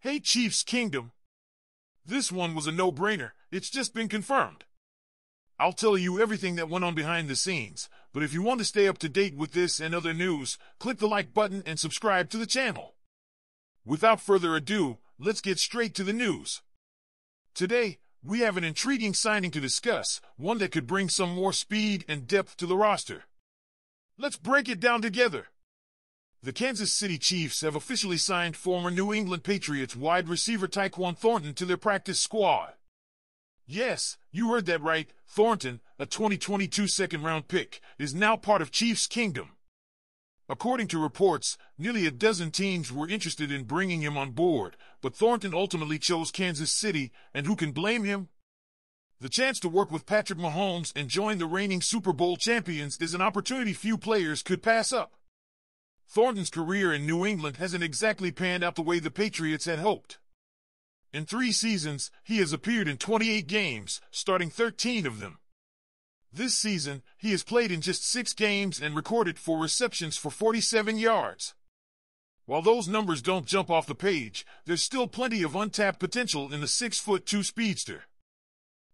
Hey Chiefs Kingdom, this one was a no-brainer, it's just been confirmed. I'll tell you everything that went on behind the scenes, but if you want to stay up to date with this and other news, click the like button and subscribe to the channel. Without further ado, let's get straight to the news. Today, we have an intriguing signing to discuss, one that could bring some more speed and depth to the roster. Let's break it down together. The Kansas City Chiefs have officially signed former New England Patriots wide receiver Tyquan Thornton to their practice squad. Yes, you heard that right, Thornton, a 2022 second-round pick, is now part of Chiefs Kingdom. According to reports, nearly a dozen teams were interested in bringing him on board, but Thornton ultimately chose Kansas City, and who can blame him? The chance to work with Patrick Mahomes and join the reigning Super Bowl champions is an opportunity few players could pass up. Thornton's career in New England hasn't exactly panned out the way the Patriots had hoped. In 3 seasons, he has appeared in 28 games, starting 13 of them. This season, he has played in just 6 games and recorded 4 receptions for 47 yards. While those numbers don't jump off the page, there's still plenty of untapped potential in the 6'2" speedster.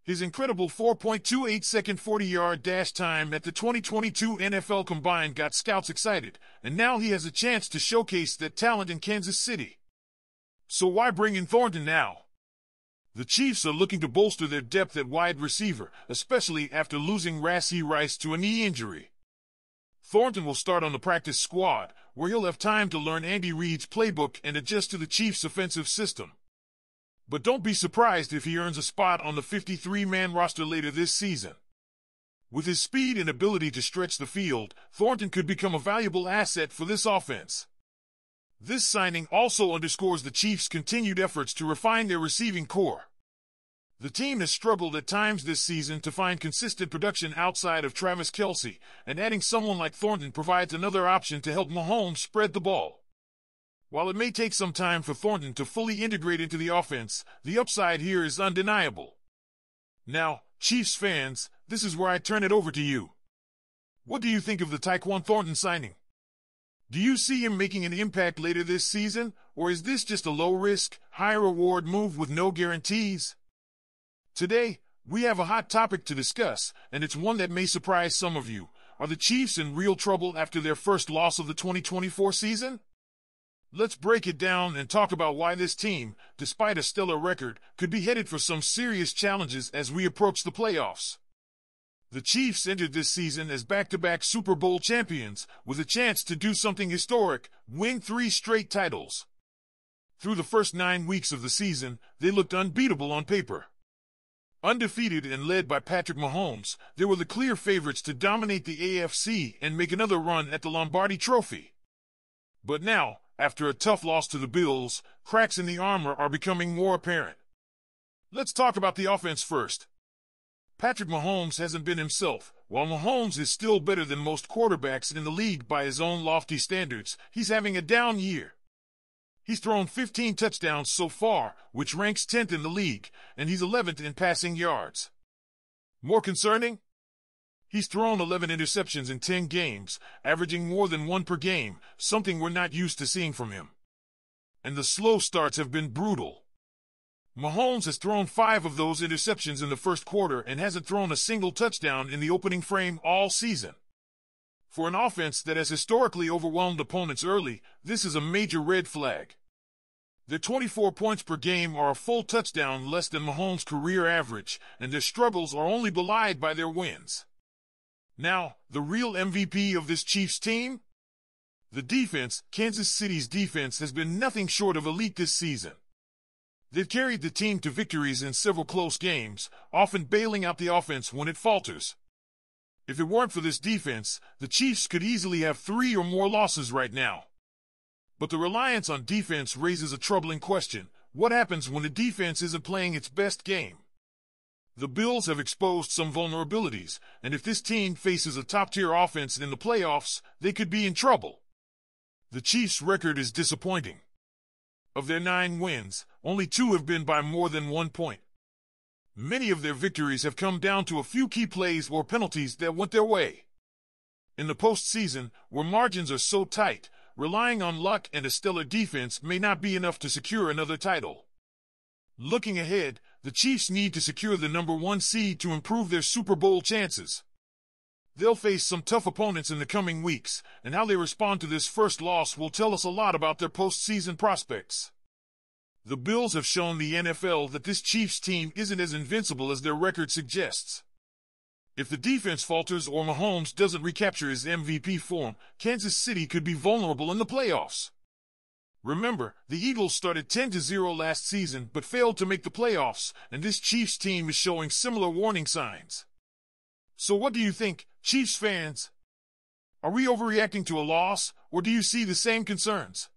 His incredible 4.28-second 40-yard dash time at the 2022 NFL Combine got scouts excited, and now he has a chance to showcase that talent in Kansas City. So why bring in Thornton now? The Chiefs are looking to bolster their depth at wide receiver, especially after losing Rashee Rice to a knee injury. Thornton will start on the practice squad, where he'll have time to learn Andy Reid's playbook and adjust to the Chiefs' offensive system. But don't be surprised if he earns a spot on the 53-man roster later this season. With his speed and ability to stretch the field, Thornton could become a valuable asset for this offense. This signing also underscores the Chiefs' continued efforts to refine their receiving core. The team has struggled at times this season to find consistent production outside of Travis Kelce, and adding someone like Thornton provides another option to help Mahomes spread the ball. While it may take some time for Thornton to fully integrate into the offense, the upside here is undeniable. Now, Chiefs fans, this is where I turn it over to you. What do you think of the Tyquan Thornton signing? Do you see him making an impact later this season, or is this just a low-risk, high-reward move with no guarantees? Today, we have a hot topic to discuss, and it's one that may surprise some of you. Are the Chiefs in real trouble after their first loss of the 2024 season? Let's break it down and talk about why this team, despite a stellar record, could be headed for some serious challenges as we approach the playoffs. The Chiefs entered this season as back-to-back Super Bowl champions, with a chance to do something historic, win 3 straight titles. Through the first 9 weeks of the season, they looked unbeatable on paper. Undefeated and led by Patrick Mahomes, they were the clear favorites to dominate the AFC and make another run at the Lombardi Trophy. But now, after a tough loss to the Bills, cracks in the armor are becoming more apparent. Let's talk about the offense first. Patrick Mahomes hasn't been himself. While Mahomes is still better than most quarterbacks in the league by his own lofty standards, he's having a down year. He's thrown 15 touchdowns so far, which ranks 10th in the league, and he's 11th in passing yards. More concerning? He's thrown 11 interceptions in 10 games, averaging more than 1 per game, something we're not used to seeing from him. And the slow starts have been brutal. Mahomes has thrown 5 of those interceptions in the first quarter and hasn't thrown a single touchdown in the opening frame all season. For an offense that has historically overwhelmed opponents early, this is a major red flag. Their 24 points per game are a full touchdown less than Mahomes' career average, and their struggles are only belied by their wins. Now, the real MVP of this Chiefs team? The defense. Kansas City's defense has been nothing short of elite this season. They've carried the team to victories in several close games, often bailing out the offense when it falters. If it weren't for this defense, the Chiefs could easily have 3 or more losses right now. But the reliance on defense raises a troubling question. What happens when the defense isn't playing its best game? The Bills have exposed some vulnerabilities, and if this team faces a top-tier offense in the playoffs, they could be in trouble. The Chiefs' record is disappointing. Of their 9 wins, only 2 have been by more than 1 point. Many of their victories have come down to a few key plays or penalties that went their way. In the postseason, where margins are so tight, relying on luck and a stellar defense may not be enough to secure another title. Looking ahead, the Chiefs need to secure the #1 seed to improve their Super Bowl chances. They'll face some tough opponents in the coming weeks, and how they respond to this first loss will tell us a lot about their postseason prospects. The Bills have shown the NFL that this Chiefs team isn't as invincible as their record suggests. If the defense falters or Mahomes doesn't recapture his MVP form, Kansas City could be vulnerable in the playoffs. Remember, the Eagles started 10-0 last season but failed to make the playoffs, and this Chiefs team is showing similar warning signs. So what do you think, Chiefs fans? Are we overreacting to a loss, or do you see the same concerns?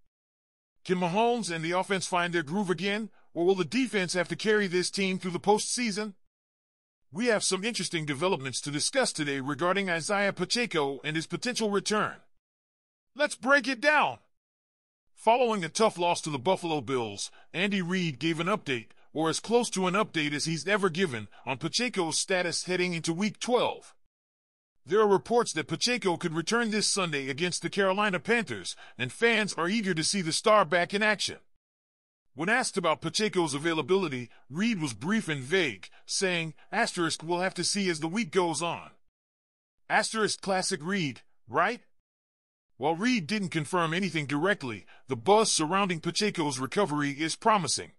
Can Mahomes and the offense find their groove again, or will the defense have to carry this team through the postseason? We have some interesting developments to discuss today regarding Isaiah Pacheco and his potential return. Let's break it down. Following a tough loss to the Buffalo Bills, Andy Reid gave an update, or as close to an update as he's ever given, on Pacheco's status heading into Week 12. There are reports that Pacheco could return this Sunday against the Carolina Panthers, and fans are eager to see the star back in action. When asked about Pacheco's availability, Reid was brief and vague, saying, *, we'll have to see as the week goes on. * classic Reid, right? While Reid didn't confirm anything directly, the buzz surrounding Pacheco's recovery is promising.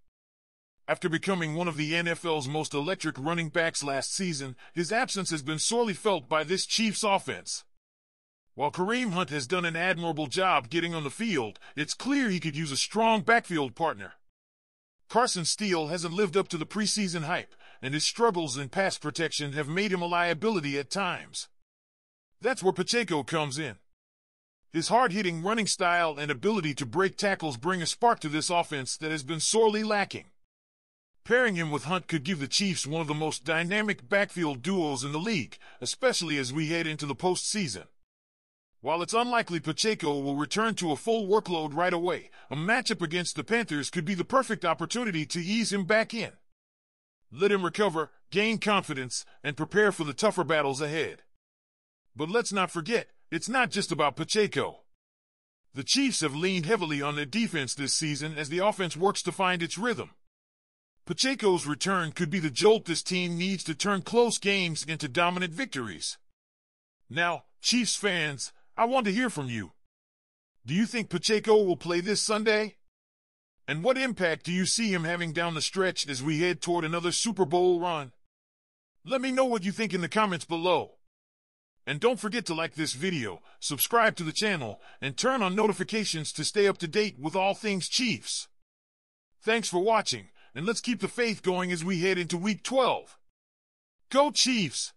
After becoming one of the NFL's most electric running backs last season, his absence has been sorely felt by this Chiefs offense. While Kareem Hunt has done an admirable job getting on the field, it's clear he could use a strong backfield partner. Carson Steele hasn't lived up to the preseason hype, and his struggles in pass protection have made him a liability at times. That's where Pacheco comes in. His hard-hitting running style and ability to break tackles bring a spark to this offense that has been sorely lacking. Pairing him with Hunt could give the Chiefs one of the most dynamic backfield duos in the league, especially as we head into the postseason. While it's unlikely Pacheco will return to a full workload right away, a matchup against the Panthers could be the perfect opportunity to ease him back in. Let him recover, gain confidence, and prepare for the tougher battles ahead. But let's not forget, it's not just about Pacheco. The Chiefs have leaned heavily on their defense this season as the offense works to find its rhythm. Pacheco's return could be the jolt this team needs to turn close games into dominant victories. Now, Chiefs fans, I want to hear from you. Do you think Pacheco will play this Sunday? And what impact do you see him having down the stretch as we head toward another Super Bowl run? Let me know what you think in the comments below. And don't forget to like this video, subscribe to the channel, and turn on notifications to stay up to date with all things Chiefs. Thanks for watching, and let's keep the faith going as we head into Week 12. Go Chiefs!